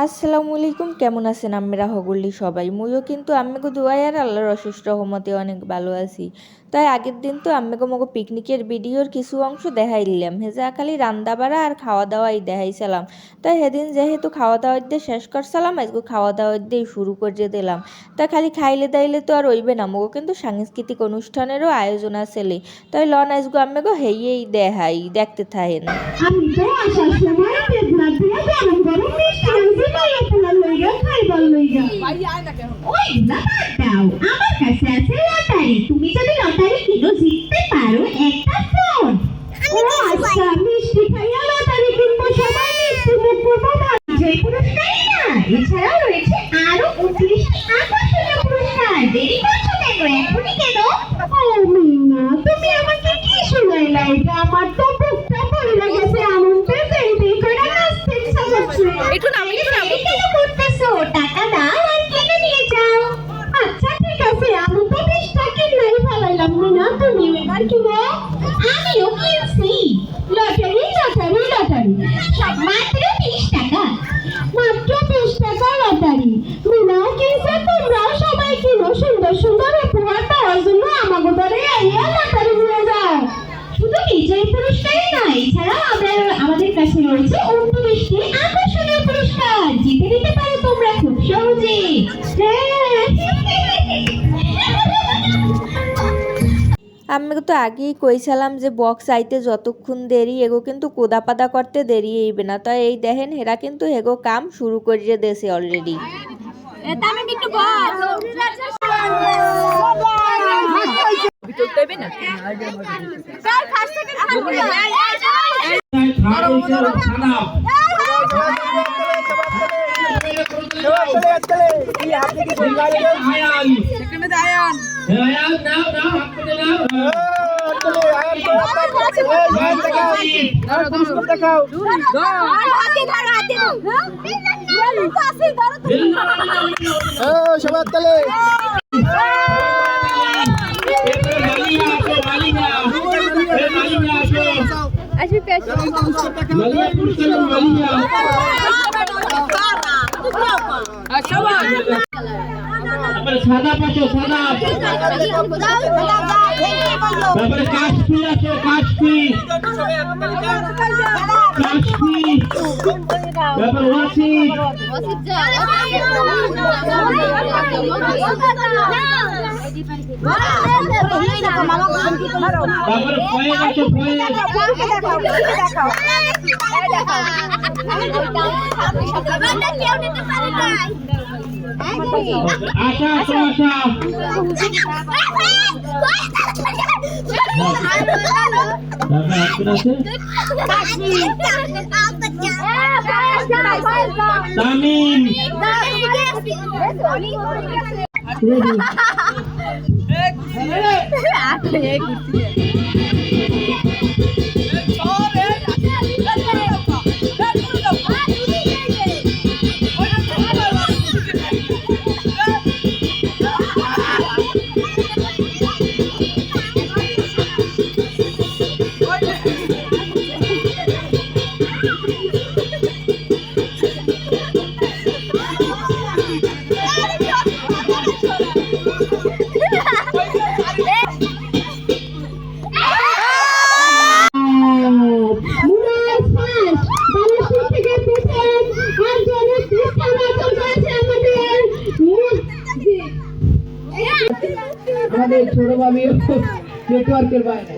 আসসালামু আলাইকুম, কেমন আছেন আমরা হগলি সবাই? মুইও কিন্তু আম্মেগো দোয়াই আর আল্লাহর অশেষ রহমতে অনেক ভালো আছি। তাই আগের দিন তো আম্মেগো মগো পিকনিকের ভিডিওর কিছু অংশ দেখাইলাম, হেজা খালি রান্না বাড়া আর খাওয়া দাওয়াই দেখাইছিলাম। তাই সেদিন যেহেতু খাওয়া দাওয়া দিয়ে শেষ করছিলাম, আজকে খাওয়া দাওয়া দিয়ে শুরু করে দিলাম। তাই খালি খাইলে দাইলে তো আর হইবে না, মগো কিন্তু সাংস্কৃতিক অনুষ্ঠানেরও আয়োজন আছে। তাই লন আজগো আম্মেগো হেইয়েই দেখাই, দেখতে থাকেন। আমি তো আসার সময় পেটনা দিয়ে গরম গরম মিষ্টি আনছি মাইয়াপোলার লইগা খাইবার লইগা। ওই ব্যাপার দাও, আমার কাছে আছে লটারি। তুমি যদি লটারি কিনো জিততে পারো একটা ফোন। ও আচ্ছা, মিষ্টি খাইয়া লটারি কিনবো, সবাই মিষ্টি মুখ করবো, বিজয়ী পুরস্কারই না, এছাড়াও রয়েছে আরো 29টি আকর্ষণীয় পুরস্কার। দেরি করছো কেন? এখনই কেন? ও মিনা, তুমি আমাকে কি শোনাইলা? এটা আমার তো বুকটা ভরে গেছে, আনন্দে বেবি করে নাচতে ইচ্ছা করছে। একটু নামি কেন করতেছো? টাকা দাও আর কিনে নিয়ে যাও। আচ্ছা ঠিক আছে, আমি তো 20টা কিনাই ফেলাইলাম। মিনা, তুমি এবার কিনো? আমিও কিনছি। লটারি লটারি লটারি, সব মাত্র 20 টাকা, মাত্র 20 টাকা লটারি। মিনা কিনছে, তোমরাও সবাই কিনো। সুন্দর সুন্দর উপহার পাওয়ার জন্য আমাকে ধরে আইয়া লটারি নিয়ে যাও। শুধু বিজয়ী পুরস্কারই নয়, এছাড়াও আমাদের কাছে রয়েছে 29টি আকর্ষণীয় পুরস্কার। জিতে নিতে পারো তোমরা খুব সহজে। আমি তো আগেই কইছিলাম যে বক্স আইতে যতক্ষণ দেরি, এগো কিন্তু কোদা পাদা করতে দেরি হইবে না। তাই এই দেখেন, হেরা কিন্তু হেগো কাম শুরু করিয়ে দিয়েছে অলরেডি। সাদা পাঁচশো, সাদা, তারপরে কাশফি আছে, কাশফি, কাশফি, তারপরে ওয়াসি, তারপরে ফয়েজ আছে, ফয়েজ, আশা আছে, আশা, তামিম, আমাদের ছোট ভাবি নেটওয়ার্কের বাইরে।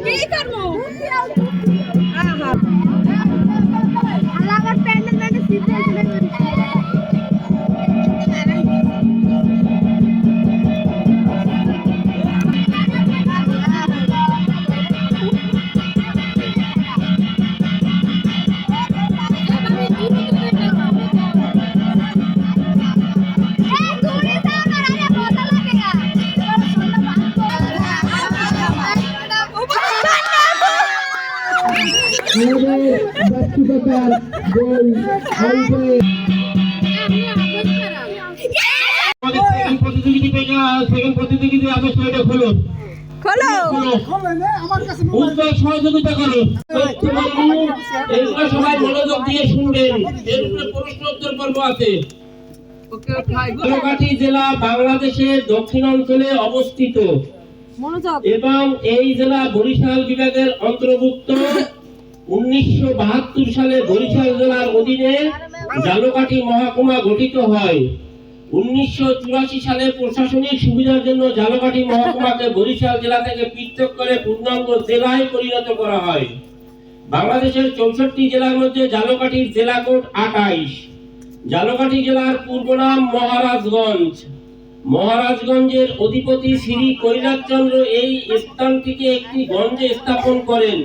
প্রতিযোগিতা আছে, সেটা খুলুন। উত্তর সহযোগিতা করো। এগুলো সবাই মনোযোগ দিয়ে শুনবেন, এর উপরে প্রশ্ন উত্তর পর্ব আছে। ঝালকাঠি জেলা বাংলাদেশের দক্ষিণাঞ্চলে অবস্থিত এবং এই জেলা বরিশাল বিভাগের অন্তর্ভুক্ত। 1972 সালে বরিশাল জেলার অধীনে ঝালকাঠি মহকুমা গঠিত হয়। 1984 সালে প্রশাসনিক সুবিধার জন্য ঝালকাঠি মহকুমাকে বরিশাল জেলা থেকে পৃথক করে পূর্ণাঙ্গ জেলায় পরিণত করা হয়। বাংলাদেশের 64 জেলার মধ্যে ঝালকাঠির জেলা কোড 28। ঝালকাঠি জেলার পূর্ব নাম মহারাজগঞ্জ। মহারাজগঞ্জের অধিপতি শ্রী কৈলাসচন্দ্র এই স্থানটিকে একটি গঞ্জে স্থাপন করেন।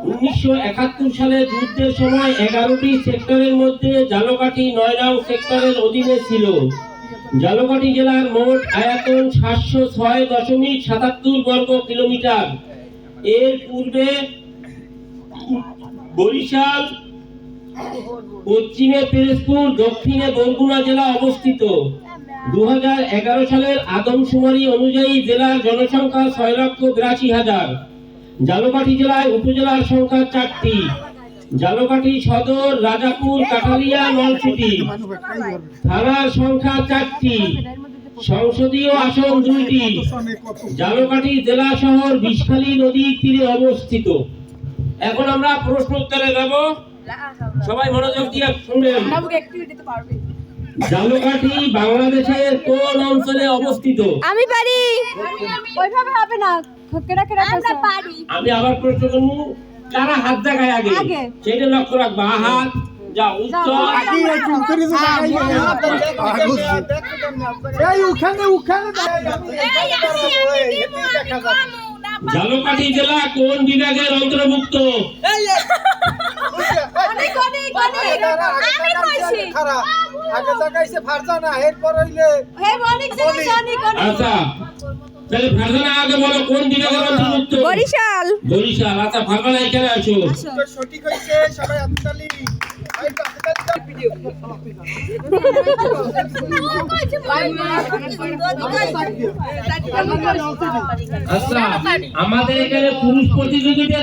1971 সালে যুদ্ধের সময় 11টি সেক্টরের মধ্যে ঝালকাঠি 9 নং সেক্টরের অধীনে ছিল। ঝালকাঠি জেলার মোট আয়তন 706.77 বর্গ কিলোমিটার। এর পূর্বে বরিশাল, পশ্চিমে পিরোজপুর, দক্ষিণে বরগুনা জেলা অবস্থিত। 2011 সালের আদমশুমারি অনুযায়ী জেলার জনসংখ্যা 6,82,000। ঝালকাঠি জেলায় উপজেলার সংখ্যা 4টি। ঝালকাঠি সদর, রাজাপুর, কাঠালিয়া, নলছিটি। থানার সংখ্যা 4টি। সংসদীয় আসন 2টি। ঝালকাঠি জেলা শহর বিষখালী নদীর তীরে অবস্থিত। এখন আমরা প্রশ্ন উত্তরে যাব, সবাই মনোযোগ দিয়ে শুনবেন। ঝালকাঠি বাংলাদেশের কোন অঞ্চলে অবস্থিত? আমি পারি। ওইভাবে হবে না, কেডা কেডা আমরা পারি। আমি আবার প্রশ্ন করব, কারা হাত দেখায় আগে সেটা লক্ষ্য রাখবা। হাত যা উত্তর ঝালকাঠি জেলা কোন বিভাগের অন্তর্ভুক্ত? আচ্ছা তাহলে ফারজানা আগে বলো কোন বিভাগের অন্তর্ভুক্ত? বরিশাল। বরিশাল। আচ্ছা ফারজানা এখানে আসো। সঠিক হয়েছে, সবাই হাততালি। আচ্ছা আমাদের এখানে পুরুষ প্রতিযোগিতা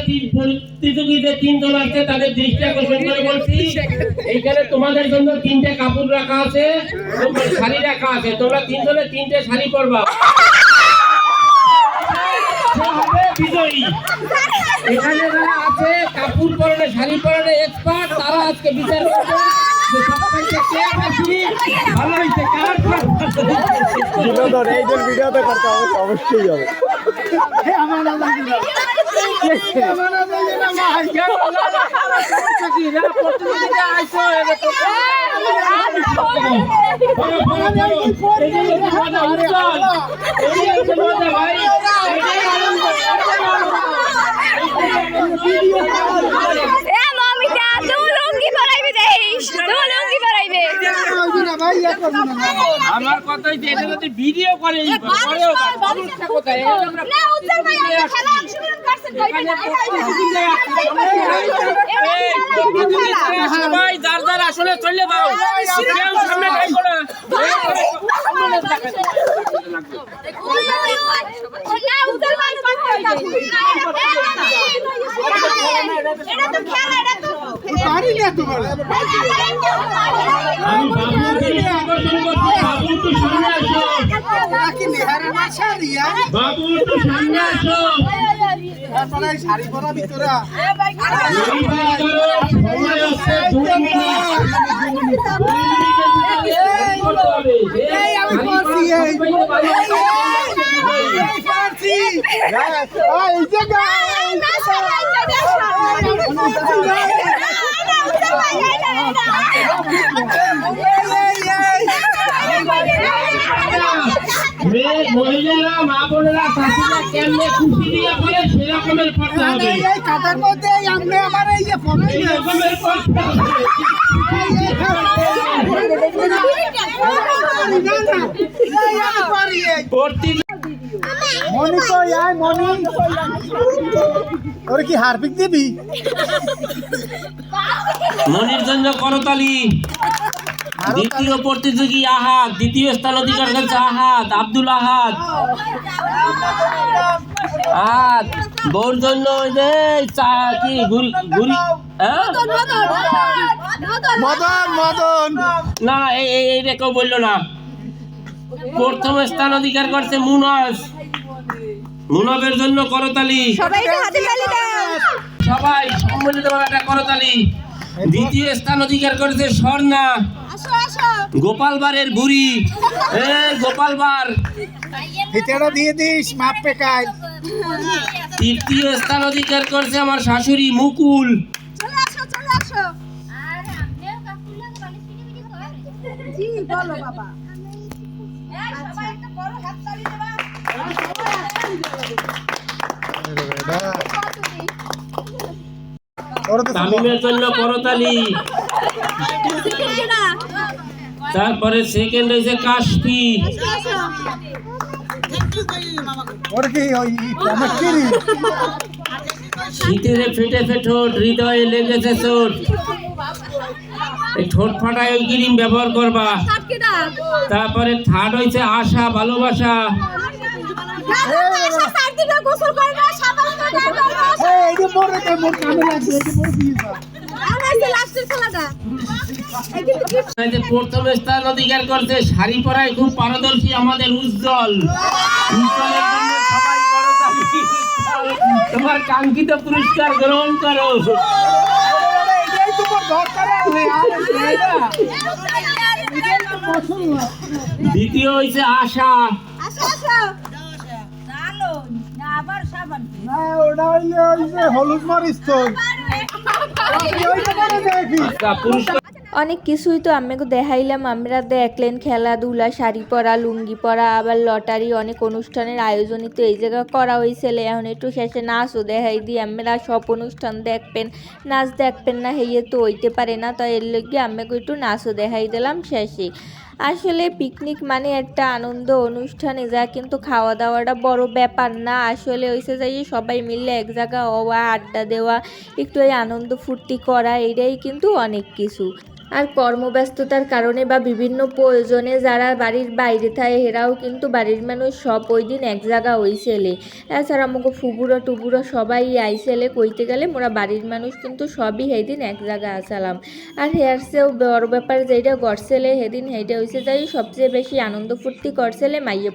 3 জন আছে, তাদের দৃষ্টি আকর্ষণ করে বলছি এইখানে তোমাদের জন্য 3টে কাপড় রাখা আছে, শাড়ি রাখা আছে। তোমরা 3 জনে 3টে শাড়ি পরবা। বিজয়ী এখানে যারা আছে কাপড় পরনে, শাড়ি পরনে এক্সপার্ট, তারা আজকে বিচার করবে যে সবথেকে কে বেশি ভালো হইছে, কার বিনোদন এইদের ভিডিওতে করতে হবে, অবশ্যই হবে। আমার কথা হইছে এটা যদি ভিডিও করে সমস্যা কোথায়? সবাই যার যার আসলে চলে যাও, কেউ সামনে থাকো না। আমি বাবু একটু সামনে আসো। বাবু একটু সামনে আসো। শাড়ি পরা ভিতরা সময় আছে 2 মিনিট। মহিলারা, মা বোনেরা, শাশুড়া কেমনে খুশি দিয়ে পড়ে সেরকমের পড়তে হবে। এই কাটার মধ্যে আমরা আমার এই যে ফটো এরকমের পড়তে হবে। মনি তো আয় মনি, ওর কি হারপিক দিবি? মনির জন্য করতালি। দ্বিতীয় প্রতিযোগী আহাদ, দ্বিতীয় স্থান অধিকার করেছে আহাদ, আব্দুল আহাদ। বউর জন্য ওই যে চা কি ঘুরি, হ্যাঁ মদন না এইটা কেউ বললো না। প্রথম স্থান অধিকার করছে মুনবের জন্য করতালি, সবাই একটু হাতে তালি দাও। সবাই সম্মিলিত একটা করতালি। দ্বিতীয় স্থান অধিকার করেছে স্বর্ণা, আসো আসো। গোপালবারের বুড়ি, গোপালবার। ফিতেটা দিয়ে দিস মাপ পেকায়। তৃতীয় স্থান অধিকার করছে আমার শাশুড়ি মুকুল। চলে আসো চলে আসো। জি বলো বাবা। সবাই একটা বড় হাত তালি দেবা। তামিমের জন্য করতালি। তারপরে সেকেন্ড হয়েছে কাশফি। ওর কি ওই চমৎকারি শীতের ফেটে ঠোঁট, হৃদয়ে লেগেছে চোট, এই ঠোঁট ফাটায় ওই ক্রিম ব্যবহার করবা। তারপরে থার্ড হয়েছে আশা, ভালোবাসা। এইটা পরে তো মোর কামে লাগবে, এটা পরে দিয়ে প্রথম স্থান অধিকার করছে শাড়ি পরায় খুব পারদর্শী আমাদের উজ্জ্বল। উজ্জ্বলের জন্য সবাই করতালি। তোমার কাঙ্ক্ষিত পুরস্কার গ্রহণ করো। এইটাই তোমার দরকার আছে আর দ্বিতীয় হয়েছে আশা। না ওটা হইলে ওই যে হলুদ মরিচ তো ওইটা পরে দেখি। পুরস্কার অনেক কিছুই তো আমাকে দেখাইলাম, আমরা দেখলেন খেলাধুলা, শাড়ি পরা, লুঙ্গি পরা, আবার লটারি, অনেক অনুষ্ঠানের আয়োজনই তো এই জায়গা করা হয়েছিল। এখন একটু শেষে নাচও দেখাই দিই, আমরা সব অনুষ্ঠান দেখবেন, নাচ দেখবেন না হেয়ে তো হইতে পারে না, তো এর লগে আমাকে একটু নাচও দেখাই দিলাম শেষে। আসলে পিকনিক মানে একটা আনন্দ অনুষ্ঠানে যা, কিন্তু খাওয়া দাওয়াটা বড় ব্যাপার না। আসলে হয়েছে যাই সবাই মিলে এক জায়গা হওয়া, আড্ডা দেওয়া, একটু এই আনন্দ ফুর্তি করা, এটাই কিন্তু অনেক কিছু। আর কর্মব্যস্ততার কারণে বা বিভিন্ন প্রয়োজনে যারা বাড়ির বাইরে থাকে এরাও কিন্তু বাড়ির মানুষ সব ওই দিন এক জায়গা হইছেলে। এছাড়া আমাকে ফুবুরো টুবুরো সবাই আইসেলে, কইতে গেলে মোরা বাড়ির মানুষ কিন্তু সবই সেই দিন এক জায়গা আসালাম। আর হেয়ার চেয়েও বড় ব্যাপার যেটা গড়ছেলে সেদিন সেইটা হয়েছে যাই সবচেয়ে বেশি আনন্দ ফুর্তি করছেলে মাইয়ে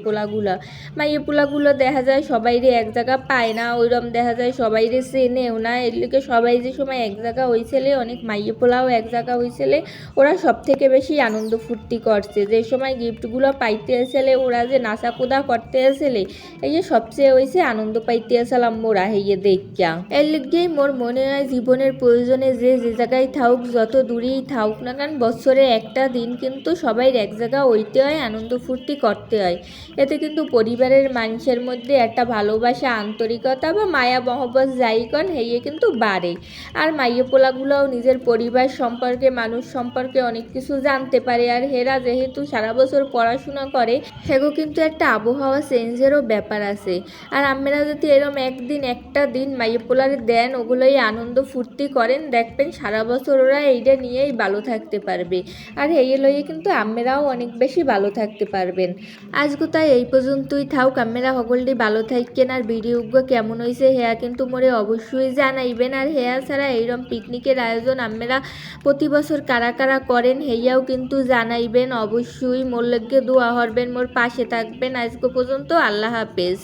পোলাগুলো দেখা যায় সবাইরে এক জায়গা পায় না, ওইরকম দেখা যায় সবাইরে চেনেও না। এর লিগে সবাই যে সময় এক জায়গা হয়েছেলে, অনেক মাইয়ে পোলাও এক জায়গা হয়েছেলে, ওরা সব থেকে বেশি আনন্দ ফুর্তি করছে। যে সময় গিফটগুলো পাইতে আসলে, ওরা যে নাচা কুদা করতে আসলে, এই যে সবচেয়ে হয়েছে আনন্দ পাইতে আসলাম মোরা হেয়ে দেখা। এর লিগেই মোর মনে হয় জীবনের প্রয়োজনে যে জায়গায় থাকুক, যত দূরেই থাকুক না কারণ বছরে একটা দিন কিন্তু সবাই এক জায়গা হইতে হয়, আনন্দ ফুর্তি করতে হয়। এতে কিন্তু পরিবারের মানুষের মধ্যে একটা ভালোবাসা, আন্তরিকতা বা মায়া মহব্বত যাই কন হেয়ে কিন্তু বাড়ে। আর মাইয়ে পোলাগুলোও নিজের পরিবার সম্পর্কে, মানুষ সম্পর্কে অনেক কিছু জানতে পারে। আর হেরা যেহেতু সারা বছর পড়াশোনা করে, হেগো কিন্তু একটা আবহাওয়া চেঞ্জেরও ব্যাপার আছে। আর আমরা যদি এরম একদিন একটা দিন মাইয়ে পোলারে দেন, ওগুলোই আনন্দ ফুর্তি করেন, দেখবেন সারা বছর ওরা এইটা নিয়েই ভালো থাকতে পারবে। আর এই লইয়ে কিন্তু আমরাও অনেক বেশি ভালো থাকতে পারবেন। আজকে তাই এই পর্যন্তই থাকুক, আমরা সকলটি ভালো থাকেন। আর ভিডিওগুলো কেমন হয়েছে হেয়া কিন্তু মোরে অবশ্যই জানাইবেন। আর হেয়া ছাড়া এইরকম পিকনিকের আয়োজন আমরা প্রতি বছর কারা কারা করেন হেয়াও কিন্তু জানাইবেন। অবশ্যই মোর লগে দোয়া করবেন, মোর পাশে থাকবেন। আজকে পর্যন্ত আল্লাহ হাফেজ।